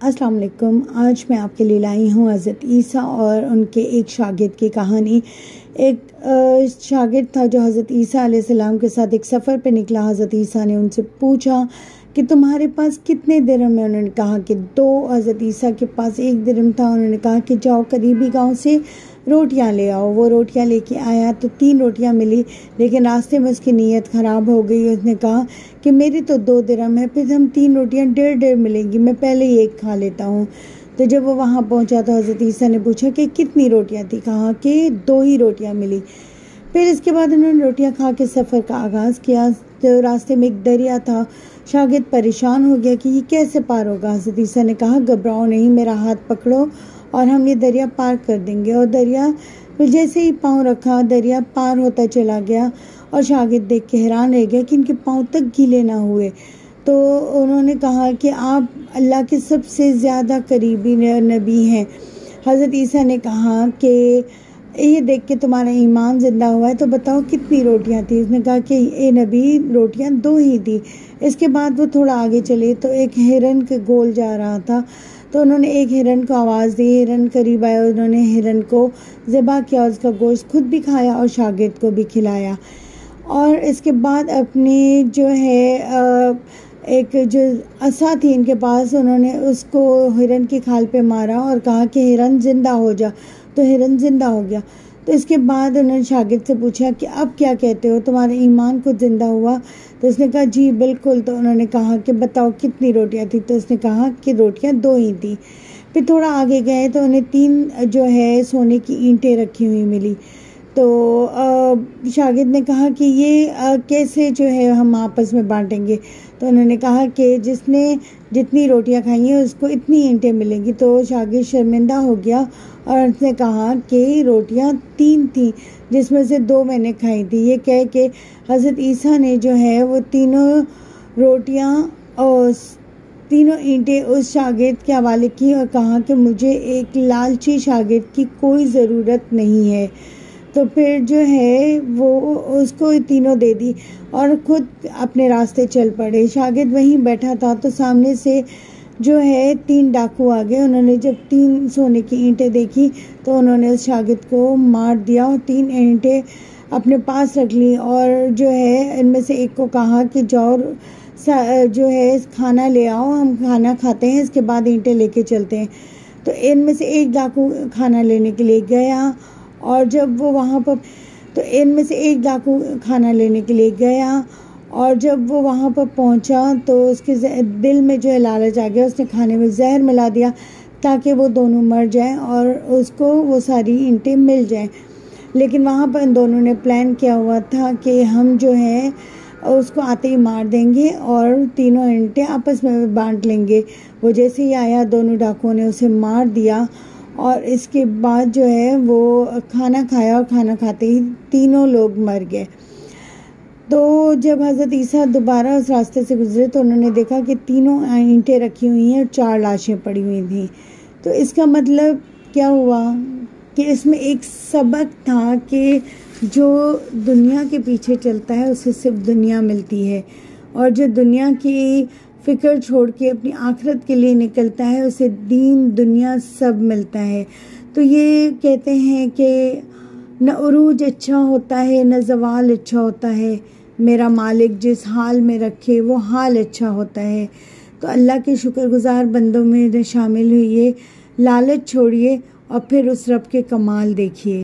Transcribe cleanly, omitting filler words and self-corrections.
अस्सलाम वालेकुम। आज मैं आपके लिए लाई हूँ हज़रत ईसा और उनके एक शागिर्द की कहानी। एक शागिर्द था जो हज़रत ईसा अलैहिस्सलाम के साथ एक सफ़र पे निकला। हज़रत ईसा ने उनसे पूछा कि तुम्हारे पास कितने दिरहम है। उन्होंने कहा कि 2। हज़रत ईसा के पास 1 दिरहम था। उन्होंने कहा कि जाओ करीबी गांव से रोटियां ले आओ। वो रोटियां लेके आया तो 3 रोटियां मिली, लेकिन रास्ते में उसकी नीयत ख़राब हो गई। उसने कहा कि मेरी तो 2 दिरहम है, फिर हम 3 रोटियां 1.5 मिलेंगी, मैं पहले ही एक खा लेता हूँ। तो जब वो वहाँ पहुँचा तो हज़रत ईसा ने पूछा कि कितनी रोटियां थी। कहा कि 2 ही रोटियां मिली। फिर इसके बाद उन्होंने रोटियां खा के सफ़र का आगाज़ किया। तो रास्ते में एक दरिया था। शागिर्द परेशान हो गया कि ये कैसे पार होगा। हज़रत ईसा ने कहा घबराओ नहीं, मेरा हाथ पकड़ो और हम ये दरिया पार कर देंगे। और दरिया फिर जैसे ही पाँव रखा, दरिया पार होता चला गया और शागिर्द देख के हैरान रह गया कि इनके पाँव तक गीले ना हुए। तो उन्होंने कहा कि आप अल्लाह के सबसे ज़्यादा करीबी नबी हैं। हज़रत ईसा ने कहा कि ये देख के तुम्हारा ईमान ज़िंदा हुआ है, तो बताओ कितनी रोटियां थी। उसने कहा कि ए नबी, रोटियां 2 ही थी। इसके बाद वो थोड़ा आगे चले तो एक हिरन के गोल जा रहा था। तो उन्होंने एक हिरन को आवाज़ दी, हिरन करीब आया, उन्होंने हिरन को ज़िबा किया, उसका गोश्त खुद भी खाया और शागिर्द को भी खिलाया। और इसके बाद अपनी जो है एक जो असा थी इनके पास, उन्होंने उसको हिरन की खाल पे मारा और कहा कि हिरन ज़िंदा हो जा। तो हिरन ज़िंदा हो गया। तो इसके बाद उन्होंने शागिर्द से पूछा कि अब क्या कहते हो, तुम्हारा ईमान खुद ज़िंदा हुआ। तो उसने कहा जी बिल्कुल। तो उन्होंने कहा कि बताओ कितनी रोटियां थी। तो उसने कहा कि रोटियां 2 ही थी। फिर थोड़ा आगे गए तो उन्हें 3 जो है सोने की ईंटें रखी हुई मिली। तो शागिर्द ने कहा कि ये कैसे जो है हम आपस में बांटेंगे। तो उन्होंने कहा कि जिसने जितनी रोटियां खाई हैं उसको इतनी ईंटें मिलेंगी। तो शागिर्द शर्मिंदा हो गया और उसने कहा कि रोटियां 3 थी, जिसमें से 2 मैंने खाई थी। ये कह के हज़रत ईसा ने जो है वो तीनों रोटियां और तीनों ईंटें उस शागिर्द के हवाले की और कहा कि मुझे एक लालची शागिर्द की कोई ज़रूरत नहीं है। तो फिर जो है वो उसको तीनों दे दी और ख़ुद अपने रास्ते चल पड़े। शागिर्द वहीं बैठा था तो सामने से जो है 3 डाकू आ गए। उन्होंने जब 3 सोने की ईंटें देखी तो उन्होंने उस शागिर्द को मार दिया और 3 ईंटें अपने पास रख ली। और जो है इनमें से एक को कहा कि जाओ जो है खाना ले आओ, हम खाना खाते हैं, इसके बाद ईंटें लेके चलते हैं। तो इनमें से एक डाकू खाना लेने के लिए गया और जब वो वहाँ पर वहाँ पर पहुँचा तो उसके दिल में जो है लालच आ गया। उसने खाने में जहर मिला दिया ताकि वो दोनों मर जाएं और उसको वो सारी ईंटें मिल जाएं। लेकिन वहाँ पर इन दोनों ने प्लान किया हुआ था कि हम जो है उसको आते ही मार देंगे और तीनों ईंटें आपस में बांट लेंगे। वो जैसे ही आया दोनों डाकुओं ने उसे मार दिया और इसके बाद जो है वो खाना खाया और खाना खाते ही तीनों लोग मर गए। तो जब हज़रत ईसा दोबारा उस रास्ते से गुजरे तो उन्होंने देखा कि तीनों ईंटें रखी हुई हैं और 4 लाशें पड़ी हुई थी। तो इसका मतलब क्या हुआ कि इसमें एक सबक था कि जो दुनिया के पीछे चलता है उसे सिर्फ दुनिया मिलती है, और जो दुनिया की फ़िक्र छोड़ के अपनी आखिरत के लिए निकलता है उसे दीन दुनिया सब मिलता है। तो ये कहते हैं कि न उरूज अच्छा होता है न ज़वाल अच्छा होता है, मेरा मालिक जिस हाल में रखे वो हाल अच्छा होता है। तो अल्लाह के शुक्रगुज़ार बंदों में शामिल हुइए, लालच छोड़िए और फिर उस रब के कमाल देखिए।